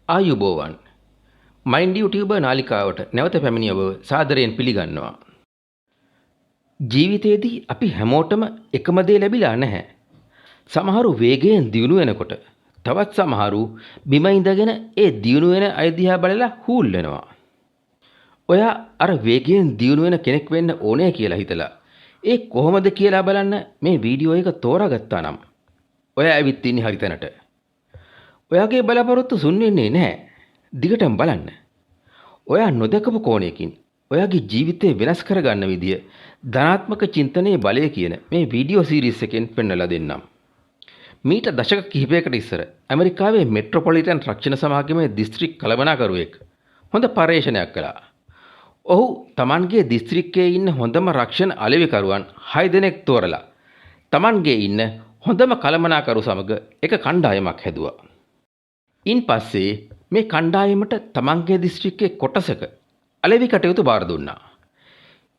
ආයුබෝවන් මයින්ඩ් යූටියුබර් නාලිකාවට නැවත පැමිණිය ඔබ සාදරයෙන් පිළිගන්නවා. ජීවිතයේදී අපි හැමෝටම එකම දේ ලැබිලා නැහැ. සමහරු වේගයෙන් දියුණු වෙනකොට තවත් සමහරු බිම ඉඳගෙන ඒ දියුණු වෙන අය දිහා බලලා හූල් වෙනවා. ඔයා අර වේගයෙන් දියුණු වෙන කෙනෙක් වෙන්න ඕනේ කියලා හිතලා ඒ කොහොමද කියලා බලන්න මේ වීඩියෝ එක තෝරාගත්තා නම් ඔයා ඇවිත් ඉන්නේ හරි තැනට. ඔයාගේ බලාපොරොත්තු සුන් වෙන්නේ නැහැ. දිගටම බලන්න. ඔයා නොදකපු කෝණයකින් ඔයාගේ ජීවිතය වෙනස් කරගන්න විදිය ධනාත්මක චින්තනයේ බලය කියන මේ වීඩියෝ සීරීස් එකෙන් පෙන්වලා දෙන්නම්. මීට දශක කිහිපයකට ඉස්සර ඇමරිකාවේ මෙට්‍රොපොලිටන් රක්ෂණ සමාගමේ දිස්ත්‍රික් කළමනාකරුවෙක් හොඳ පර්යේෂණයක් කළා. ඔහු Tamanගේ දිස්ත්‍රික්කයේ ඉන්න හොඳම රක්ෂණ අලෙවිකරුවන් 6 දෙනෙක් තෝරලා Tamanගේ ඉන්න හොඳම කළමනාකරු සමග එක කණ්ඩායමක් හැදුවා. ඉන් පස්සේ මේ කණ්ඩායමට තමන්ගේ දිස්ත්‍රික්කයේ කොටසක අලෙවි කටයුතු බාර දුන්නා.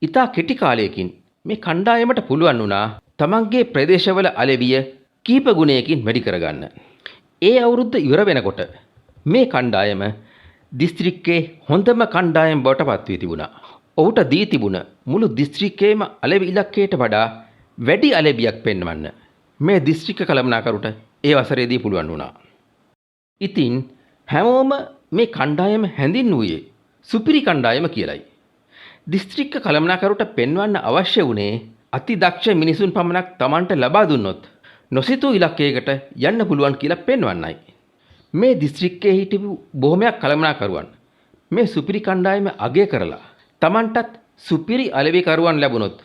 ඉතා කෙටි කාලයකින් මේ කණ්ඩායමට පුළුවන් වුණා තමන්ගේ ප්‍රදේශවල අලෙවිය කීප ගුණයකින් වැඩි කරගන්න. ඒ අවුරුද්ද ඉවර වෙනකොට මේ කණ්ඩායම දිස්ත්‍රික්කයේ හොඳම කණ්ඩායම බවට පත් වී තිබුණා. ඔහුට දී තිබුණ මුළු දිස්ත්‍රික්කයේම අලෙවි ඉලක්කයට වඩා වැඩි අලෙවියක් පෙන්වන්න මේ දිස්ත්‍රික්ක කළමනාකරුට ඒ වසරේදී පුළුවන් වුණා. ඉතින් හැමෝම මේ කණ්ඩායම හැඳින්වුවේ සුපිරි කණ්ඩායම කියලයි. දිස්ත්‍රික්ක කළමනාකරුට පෙන්වන්න අවශ්‍ය වුණේ අතිදක්ෂ මිනිසුන් පමණක් Tamanට ලබා දුන්නොත් නොසිතූ ඉලක්කයකට යන්න පුළුවන් කියලා පෙන්වන්නයි. මේ දිස්ත්‍රික්කයේ හිටපු බොහොමයක් කළමනාකරුවන් මේ සුපිරි කණ්ඩායම අගය කරලා Tamanටත් සුපිරි අලෙවිකරුවන් ලැබුණොත්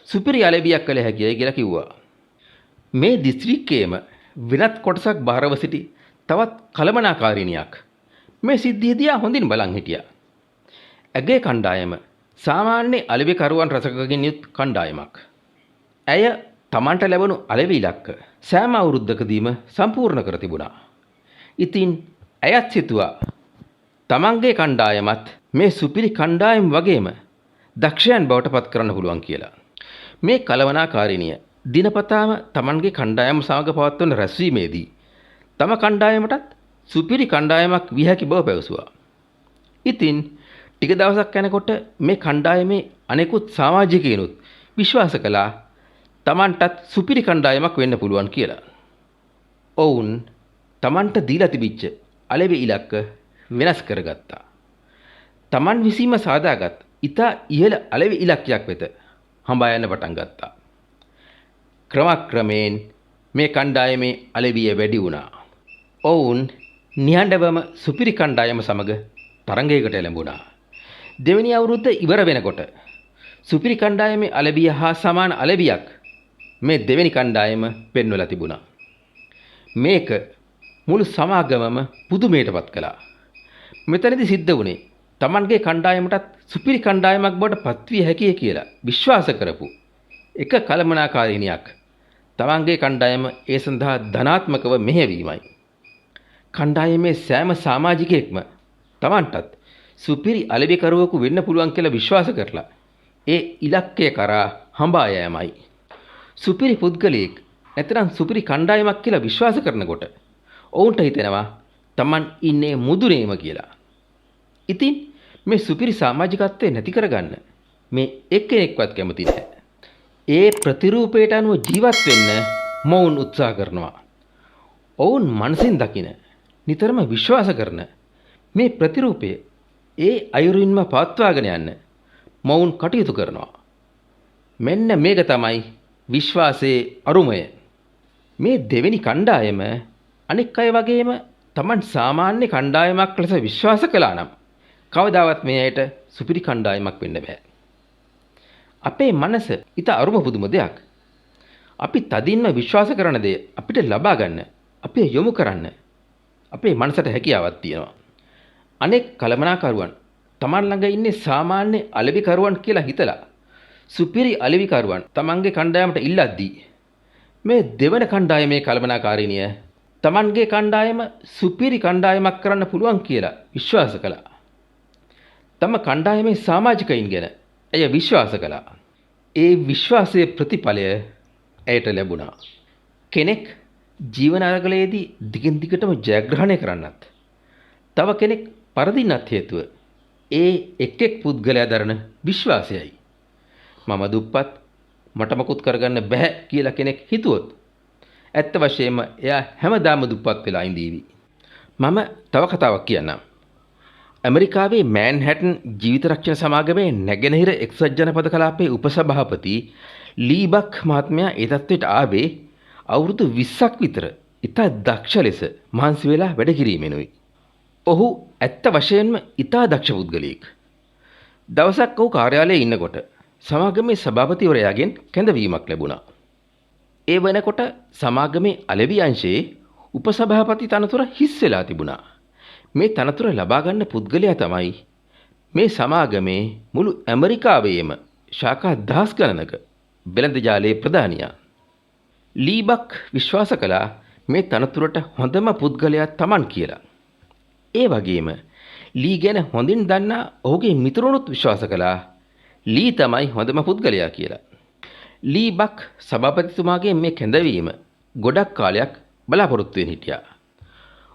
සුපිරි අලෙවියක් කළ හැකියි කියලා කිව්වා. මේ දිස්ත්‍රික්කයේම වෙනත් කොටසක් බාරව සිටි තවත් කළමනාකාරිනියක් මේ සිද්ධිය දිහා හොඳින් බලන් හිටියා. ඇගේ කණ්ඩායම සාමාන්‍ය අලෙවිකරුවන් රසකකින් යුත් කණ්ඩායමක්. ඇය Tamanට ලැබුණු අලෙවි ඉලක්ක සෑම අවුරුද්දකදීම සම්පූර්ණ කර තිබුණා. ඉතින් ඇයත් හිතුවා Tamanගේ කණ්ඩායමත් මේ සුපිරි කණ්ඩායම වගේම දක්ෂයන් බවට පත් කරන්න පුළුවන් කියලා. මේ කළමනාකාරිනිය දිනපතාම Tamanගේ කණ්ඩායම සමග පවත්වන රැස්වීමේදී තම කණ්ඩායමටත් සුපිරි කණ්ඩායමක් විය හැකි බව පැවසුවා. ඉතින් ටික දවසක් යනකොට මේ කණ්ඩායමේ අනෙකුත් සමාජිකයිනුත් විශ්වාස කළා Tamanටත් සුපිරි කණ්ඩායමක් වෙන්න පුළුවන් කියලා. ඔවුන් Tamanට දීලා තිබිච්ච අලෙවි ඉලක්ක වෙනස් කරගත්තා. Taman විසීම සාදාගත් ඉතා ඉහළ අලෙවි ඉලක්කයක් වෙත හඹා යන්න පටන් ගත්තා. ක්‍රමක්‍රමයෙන් මේ කණ්ඩායමේ අලෙවිය වැඩි වුණා. ඔවුන් නිහඬවම සුපිරි කණ්ඩායම සමග තරඟයකට එළඹුණා. දෙවෙනි අවුරුද්ද ඉවර වෙනකොට සුපිරි කණ්ඩායමේ අලෙවිය හා සමාන අලෙවියක් මේ දෙවෙනි කණ්ඩායම පෙන්වලා තිබුණා. මේක මුළු සමාගමම පුදුමයටපත් කළා. මෙතනදී සිද්ධ වුණේ Tamanගේ කණ්ඩායමටත් සුපිරි කණ්ඩායමක් බවට පත්විය හැකියි කියලා විශ්වාස කරපු එක කළමනාකාරිනියක් Tamanගේ කණ්ඩායම ඒ සඳහා ධනාත්මකව මෙහෙයවීමයි. කණ්ඩායමේ සෑම සමාජිකයෙක්ම Tamanටත් සුපිරි අලෙවිකරුවෙකු වෙන්න පුළුවන් කියලා විශ්වාස කරලා ඒ ඉලක්කය කරා හඹා යෑමයි. සුපිරි පුද්ගලයෙක් නැත්නම් සුපිරි කණ්ඩායමක් කියලා විශ්වාස කරනකොට ඔවුන්ට හිතෙනවා Taman ඉන්නේ මුදුනේම කියලා. ඉතින් මේ සුපිරි සමාජිකත්වය නැති කරගන්න මේ එක්කෙනෙක්වත් කැමති නැහැ. ඒ ප්‍රතිරූපයට අනුව ජීවත් වෙන්න මොවුන් උත්සාහ කරනවා. ඔවුන් මනසින් දකින නිතරම විශ්වාස කරන මේ ප්‍රතිරූපය ඒ අයුරින්ම පවත්වාගෙන යන්න මොවුන් කටයුතු කරනවා. මෙන්න මේක තමයි විශ්වාසයේ අරුමය. මේ දෙවෙනි කණ්ඩායම අනෙක් අය වගේම Taman සාමාන්‍ය කණ්ඩායමක් ලෙස විශ්වාස කළා නම් කවදාවත් මේ අයට සුපිරි කණ්ඩායමක් වෙන්න බෑ. අපේ මනස ඊට අරුම පුදුම දෙයක්. අපි තදින්ම විශ්වාස කරන දේ අපිට ලබා ගන්න අපි යොමු කරන්න අපේ මනසට හැකියාවක් තියෙනවා. අනෙක් කළමනාකරුවන් Taman ළඟ ඉන්නේ සාමාන්‍ය අලෙවිකරුවන් කියලා හිතලා සුපිරි අලෙවිකරුවන් Tamanගේ කණ්ඩායමට ඉල්ලද්දී මේ දෙවන කණ්ඩායමේ කළමනාකාරිනිය Tamanගේ කණ්ඩායම සුපිරි කණ්ඩායමක් කරන්න පුළුවන් කියලා විශ්වාස කළා. තම කණ්ඩායමේ සමාජිකයින් ගැන ඇය විශ්වාස කළා. ඒ විශ්වාසයේ ප්‍රතිඵලය ඇයට ලැබුණා. කෙනෙක් ජීවන අරගලයේදී දිගින් දිගටම ජයග්‍රහණය කරන්නත් තව කෙනෙක් පරදින්නත් හේතුව ඒ එක් එක් පුද්ගලයා දරන විශ්වාසයයි. මම දුප්පත් මට මොකුත් කරගන්න බෑ කියලා කෙනෙක් හිතුවොත් ඇත්ත වශයෙන්ම එයා හැමදාම දුප්පත් වෙලා ඉඳීවි. මම තව කතාවක් කියන්නම්. ඇමරිකාවේ මෑන්හැටන් ජීවිත රක්ෂණ සමාගමේ නැගෙනහිර එක්සත් ජනපද කලාපයේ උපසභාපති ලීබක් මහත්මයා ඒ තත්ත්වයට ආවේ අවුරුදු 20ක් විතර ඉතා දක්ෂ ලෙස මහන්සි වෙලා වැඩ කිරීමෙනුයි. ඔහු ඇත්ත වශයෙන්ම ඉතා දක්ෂ පුද්ගලයෙක්. දවසක් ඔහු කාර්යාලයේ ඉන්නකොට සමාගමේ සභාපතිවරයාගෙන් කැඳවීමක් ලැබුණා. ඒ වෙනකොට සමාගමේ අලෙවි අංශයේ උපසභාපති තනතුර හිස් වෙලා තිබුණා. මේ තනතුර ලබා ගන්න පුද්ගලයා තමයි මේ සමාගමේ මුළු ඇමරිකාවේම ශාඛා දහස් ගණනක වෙළඳ ජාලයේ ප්‍රධානියා. ලීබක් විශ්වාස කළා මේ තනතුරට හොඳම පුද්ගලයා Taman කියලා. ඒ වගේම ලී ගැන හොඳින් දන්නා ඔහුගේ මිතුරුනුත් විශ්වාස කළා ලී තමයි හොඳම පුද්ගලයා කියලා. ලීබක් සභාපතිතුමාගේ මේ කැඳවීම ගොඩක් කාලයක් බලාපොරොත්තු වෙමින් හිටියා.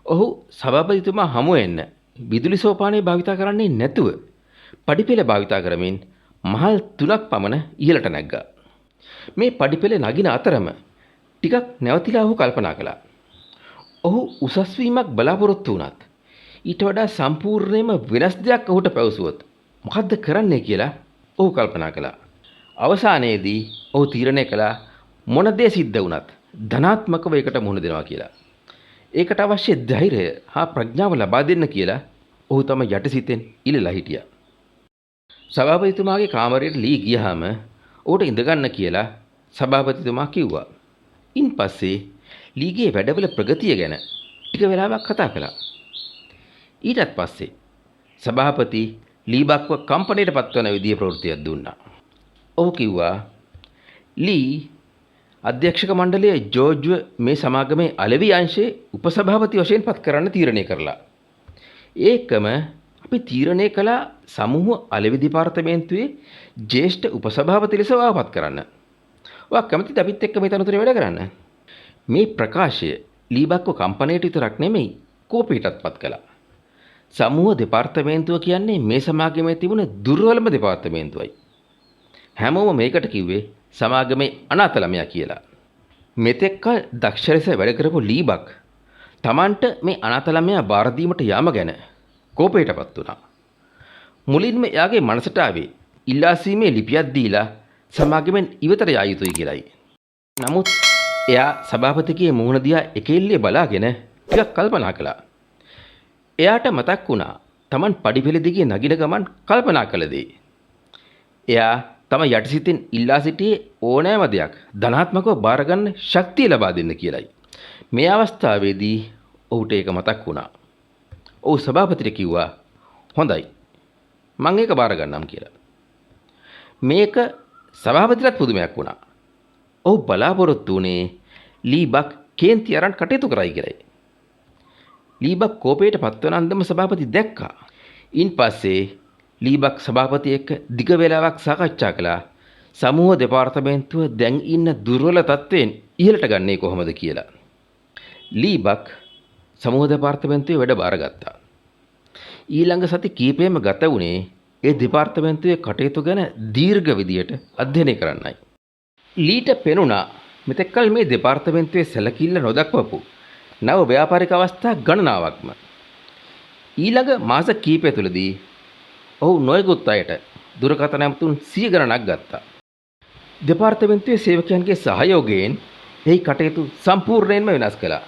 ඔහු සභාපතිතුමා හමු වෙන්න විදුලි සෝපානය භාවිතා කරන්නේ නැතුව පඩිපෙළ භාවිතා කරමින් මහල් 3ක් පමණ ඉහළට නැග්ගා. මේ පඩිපෙළ නගින අතරම ටිකක් නැවතිලා ඔහු කල්පනා කළා. ඔහු උසස් වීමක් බලාපොරොත්තු වුණත් ඊට වඩා සම්පූර්ණයෙන්ම වෙනස් දෙයක් ඔහුට පැවසුවොත් මොකද්ද කරන්නේ කියලා ඔහු කල්පනා කළා. අවසානයේදී ඔහු තීරණය කළා මොන දේ සිද්ධ වුණත් ධනාත්මකව ඒකට මුහුණ දෙනවා කියලා. ඒකට අවශ්‍ය ධෛර්යය හා ප්‍රඥාව ලබා දෙන්න කියලා ඔහු තම යටිසිතෙන් ඉල්ලලා හිටියා. සභාපතිතුමාගේ කාමරයට ලී ගියාම ඔහුට ඉඳ ගන්න කියලා සභාපතිතුමා කිව්වා. ඉන්පස්සේ ලීගේ වැඩවල ප්‍රගතිය ගැන ටික වෙලාවක් කතා කළා. ඊටත් පස්සේ සභාපති ලීබක්ව කම්පැනියට පත්වන විදිය ප්‍රවෘත්තියක් දුන්නා. ඔහු කිව්වා ලී අධ්‍යක්ෂක මණ්ඩලයේ ජෝර්ජ්ව මේ සමාගමේ අලෙවි අංශයේ උපසභාපති වශයෙන් පත් කරන්න තීරණය කරලා. ඒකම අපි තීරණය කළා සමූහ අලෙවි දෙපාර්තමේන්තුවේ ජ්‍යෙෂ්ඨ උපසභාපති ලෙස වාපත් කරන්න. ඔයා කැමතිද අපිත් එක්ක මේ තනතුරේ වැඩ කරන්න? මේ ප්‍රකාශය ලීබක්ව කම්පැනියට විතරක් නෙමෙයි කෝපයටත් පත් කළා. සමූහ දෙපාර්තමේන්තුව කියන්නේ මේ සමාගමේ තිබුණ දුර්වලම දෙපාර්තමේන්තුවයි. හැමෝම මේකට කිව්වේ සමාගමේ අනාථ ළමයා කියලා. මෙතෙක් දක්ෂ ලෙස වැඩ කරපු ලීබක් Tamanට මේ අනාථ ළමයා බාර දීමට යාම ගැන කෝපයටපත් වුණා. මුලින්ම එයාගේ මනසට ආවේ ඉල්ලාසීමේ ලිපියක් දීලා සමාගමෙන් ඉවතට යා යුතුයි කියලායි. නමුත් එයා සභාපතිගේ මුහුණ දිහා එකෙල්ලේ බලාගෙන ටිකක් කල්පනා කළා. එයාට මතක් වුණා Taman පඩිපෙළ දිගේ නගින ගමන් කල්පනා කළ දේ. එයා තම යටිසිතෙන් ඉල්ලා සිටියේ ඕනෑම දෙයක් ධනාත්මකව බාර ගන්න ශක්තිය ලබා දෙන්න කියලයි. මේ අවස්ථාවේදී ඔහුට ඒක මතක් වුණා. ඔහු සභාපතිට කිව්වා හොඳයි මම ඒක බාර ගන්නම් කියලා. මේක සභාපතිට පුදුමයක් වුණා. ඔහු බලාපොරොත්තු වුණේ ලීබක් කේන්ති අරන් කටයුතු කරයි කියලායි. ලීබක් කෝපයට පත්වන අන්දම සභාපති දැක්කා. ඉන්පස්සේ ලීබක් සභාපති එක්ක දිග වේලාවක් සාකච්ඡා කළා සමූහ දෙපාර්තමේන්තුව දැන් ඉන්න දුර්වල තත්ත්වයෙන් ඉහළට ගන්නේ කොහොමද කියලා. ලීබක් සමූහ දෙපාර්තමේන්තුවේ වැඩ බාරගත්තා. ඊළඟ සති කීපෙම ගත වුණේ ඒ දෙපාර්තමේන්තුවේ කටයුතු ගැන දීර්ඝ විදියට අධ්‍යයනය කරන්නයි. ලීට පෙනුණා මෙතෙක්කල් මේ දෙපාර්තමේන්තුවේ සැලකිල්ල නොදක්වපු නව ව්‍යාපාරික අවස්ථා ගණනාවක්ම. ඊළඟ මාස කීපය තුළදී ඔහු නොයෙකුත් අයට දුරකථන ඇමතුම් 100 ගණනක් ගත්තා. දෙපාර්තමේන්තුවේ සේවකයන්ගේ සහයෝගයෙන් එහි කටයුතු සම්පූර්ණයෙන්ම වෙනස් කළා.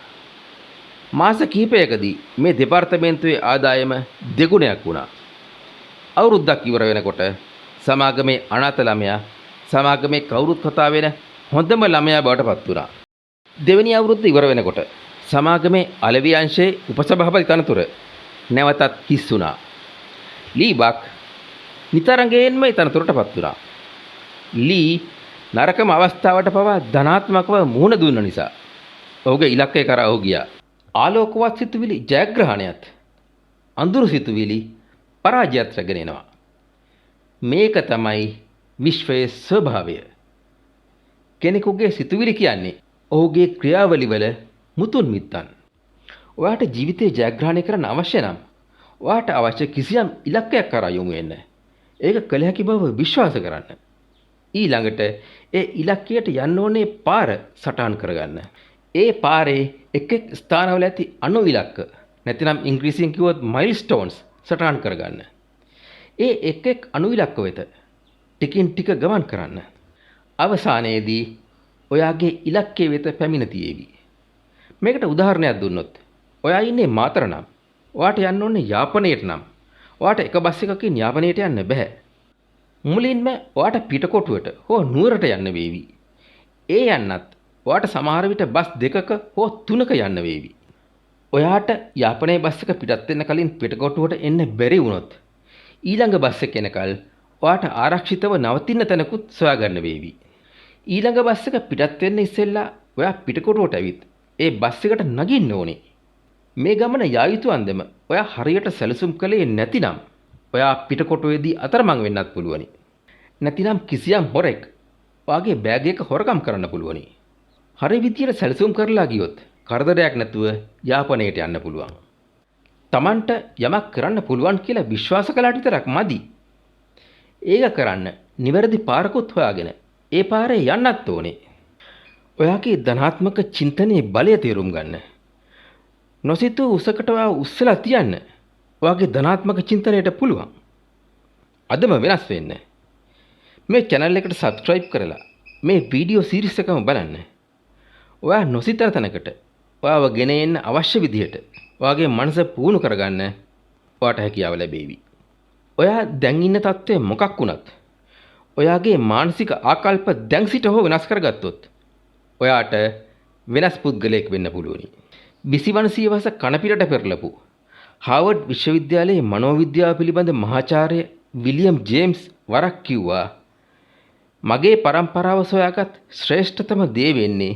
මාස කිහිපයකදී මේ දෙපාර්තමේන්තුවේ ආදායම දෙගුණයක් වුණා. අවුරුද්දක් ඉවර වෙනකොට සමාගමේ අනාථ ළමයා සමාගමේ කවුරුත් කතා වෙන හොඳම ළමයා බවට පත් වුණා. දෙවෙනි අවුරුද්ද ඉවර වෙනකොට සමාගමේ අලෙවි අංශයේ උපසභාපති තනතුර නැවතත් හිස් වුණා. ලීබක් නිතරංගයෙන්ම තනතුරට පත් වුණා. ලී නරකම අවස්ථාවට පවා ධනාත්මකව මුහුණ දුන්න නිසා ඔහුගේ ඉලක්කය කරා ඔහු ගියා. ආලෝකවත් සිතුවිලි ජයග්‍රහණයත් අඳුරු සිතුවිලි පරාජයත් රැගෙන එනවා. මේක තමයි විශ්වයේ ස්වභාවය. කෙනෙකුගේ සිතුවිලි කියන්නේ ඔහුගේ ක්‍රියාවලිවල මුතුන් මිත්තන්. ඔයාට ජීවිතේ ජයග්‍රහණය කරන්න අවශ්‍ය නම් ඔයාට අවශ්‍ය කිසියම් ඉලක්කයක් කරා යොමු වෙන්න. ඒක කළ හැකි බව විශ්වාස කරන්න. ඊළඟට ඒ ඉලක්කයට යන්න ඕනේ පාර සටහන් කරගන්න. ඒ පාරේ එක් එක් ස්ථානවල ඇති අණු ඉලක්ක නැතිනම් ඉංග්‍රීසියෙන් කිව්වොත් මයිල්ස්ටෝන්ස් සටහන් කරගන්න. ඒ එක් එක් අණු ඉලක්ක වෙත ටිකින් ටික ගමන් කරන්න. අවසානයේදී ඔයාගේ ඉලක්කය වෙත පැමිණ තියේවි. මේකට උදාහරණයක් දුන්නොත් ඔයා ඉන්නේ මාතර නම් ඔයාට යන්න ඕනේ යාපනයට නම් ඔයාට එක බස් එකකින් යාපනයට යන්න බෑ. මුලින්ම ඔයාට පිටකොටුවට හෝ නුවරට යන්න වේවි. ඒ යන්නත් ඔයාට සමහර විට බස් දෙකක හෝ තුනක යන්න වේවි. ඔයාට යාපනයේ බස් එක පිටත් වෙන්න කලින් පිටකොටුවට එන්න බැරි වුණොත් ඊළඟ බස් එක එනකල් ඔයාට ආරක්ෂිතව නවතින්න තැනකුත් සොයාගන්න වේවි. ඊළඟ බස් එක පිටත් වෙන්න ඉස්සෙල්ලා ඔයා පිටකොටුවට ඇවිත් ඒ බස් එකට නගින්න ඕනේ. මේ ගමන යා යුතු අන්දම ඔයා හරියට සැලසුම් කළේ නැතිනම් ඔයා පිටකොටුවේදී අතරමං වෙන්නත් පුළුවනි. නැතිනම් කිසියම් හොරෙක් ඔයාගේ බෑග් එක හොරකම් කරන්න පුළුවනි. හරි විදියට සැලසුම් කරලා ගියොත් කරදරයක් නැතුව යාපනයට යන්න පුළුවන්. Tamanට යමක් කරන්න පුළුවන් කියලා විශ්වාස කළාට විතරක් මදි. ඒක කරන්න නිවැරදි පාරකුත් හොයාගෙන ඒ පාරේ යන්නත් ඕනේ. ඔයාගේ ධනාත්මක චින්තනයේ බලය තේරුම් ගන්න. නොසිතූ උසකට ඔයා උස්සලා තියන්න ඔයාගේ ධනාත්මක චින්තනයට පුළුවන්. අදම වෙනස් වෙන්න. මේ channel එකට subscribe කරලා මේ වීඩියෝ සීරීස් එකම බලන්න. ඔයා නොසිතන තැනකට ඔයාව ගෙන එන්න අවශ්‍ය විදිහට ඔයාගේ මනස පුහුණු කරගන්න ඔයාට හැකියාව ලැබේවි. ඔයා දැන් ඉන්න තත්ත්වය මොකක් වුණත් ඔයාගේ මානසික ආකල්ප දැන් සිට හෝ වෙනස් කරගත්තොත් ඔයාට වෙනස් පුද්ගලයෙක් වෙන්න පුළුවනි. 21 සියවස කණපිරට පෙරලපු හාවර්ඩ් විශ්වවිද්‍යාලයේ මනෝවිද්‍යාව පිළිබඳ මහාචාර්ය විලියම් ජේම්ස් වරක් කිව්වා මගේ පරම්පරාව සොයාගත් ශ්‍රේෂ්ඨතම දේ වෙන්නේ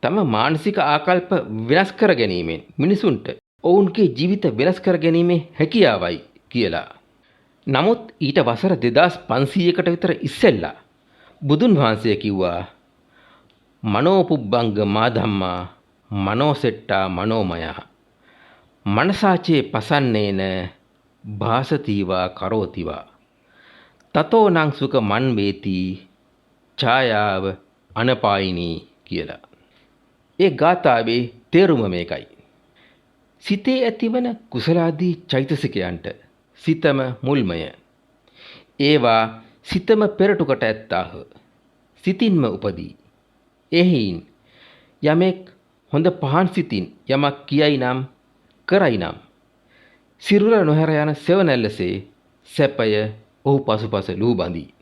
තම මානසික ආකල්ප වෙනස් කර ගැනීමෙන් මිනිසුන්ට ඔවුන්ගේ ජීවිත වෙනස් කර ගැනීමේ හැකියාවයි කියලා. නමුත් ඊට වසර 2500කට විතර ඉස්සෙල්ලා බුදුන් වහන්සේ කිව්වා මනෝපුබ්බංග මාධම්මා මනෝසෙට්ටා මනෝමය මනසාචේ පසන්නේන භාසතිවා කරෝතිවා තතෝ නං සුඛ මන් වේති ඡායාව අනපායිනී කියලා. ඒ ගාථාවේ තේරුම මේකයි. සිතේ ඇතිවන කුසලාදී චෛතසිකයන්ට සිතම මුල්මය. ඒවා සිතම පෙරටුකට ඇත්තාහ. සිතින්ම උපදී. එහින් යමෙක් හොඳ පහන් සිතින් යමක් කියයි නම් කරයි නම් සිරුර නොහැර යන සෙවණැල්ලසේ සැපය ඔහු පසුපස ලූ බඳී.